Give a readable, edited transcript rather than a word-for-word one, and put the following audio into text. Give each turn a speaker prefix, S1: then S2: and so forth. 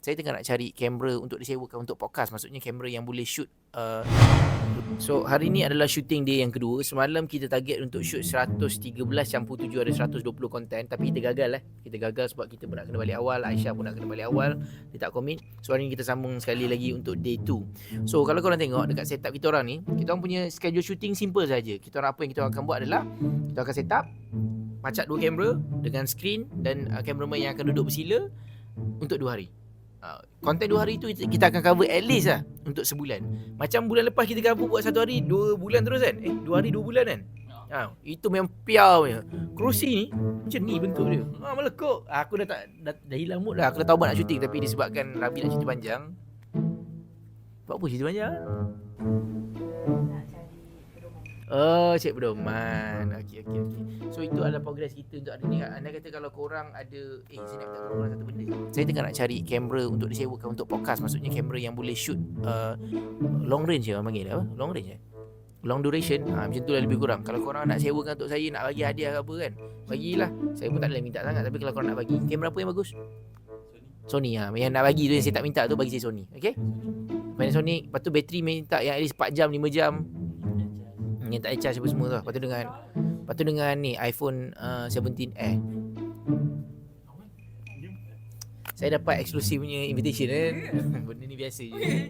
S1: Saya tengah nak cari kamera untuk disewakan untuk podcast. Maksudnya kamera yang boleh shoot. So hari ni adalah shooting day yang kedua. Semalam kita target untuk shoot 113 campur 7 ada 120 konten. Tapi kita gagal Kita gagal sebab kita pun nak kena balik awal. Aisyah pun nak kena balik awal. Dia tak commit. So hari ni kita sambung sekali lagi untuk day 2. So kalau korang tengok dekat setup kita orang ni, kita orang punya schedule shooting simple saja. Kita orang apa yang kita akan buat adalah kita akan set up macam 2 kamera dengan screen dan cameraman yang akan duduk bersila untuk 2 hari. Konten 2 hari tu kita akan cover at least lah untuk sebulan. Macam bulan lepas kita cover buat 1 hari 2 bulan terus kan. 2 hari 2 bulan kan. Itu memang piau punya. Kerusi ni macam ni bentuk dia. Melekuk. Aku dah hilang mood dah. Aku dah tahu nak syuting tapi disebabkan Rabi nak cerita panjang. Buat apa cerita panjang? Cik pedoman. Okey. So itu adalah progress kita untuk hari ni. Anda kata kalau korang ada saya nak kata korang satu benda. Saya tengah nak cari kamera untuk disewakan untuk podcast. Maksudnya kamera yang boleh shoot long range je orang panggil apa? Long range long duration. Macam tu lah lebih kurang. Kalau korang nak sewakan untuk saya, nak bagi hadiah ke apa kan, bagilah. Saya pun tak boleh minta sangat. Tapi kalau korang nak bagi, kamera apa yang bagus? Sony yang nak bagi tu, yang saya tak minta tu, bagi saya Sony. Okay, Panasonic. Lepas tu bateri minta yang at least 4 jam 5 jam, yang tak ada charge apa semua tu. Lepas tu dengan ni iPhone 17 Air. Saya dapat eksklusif punya invitation kan. Benda ni biasa je.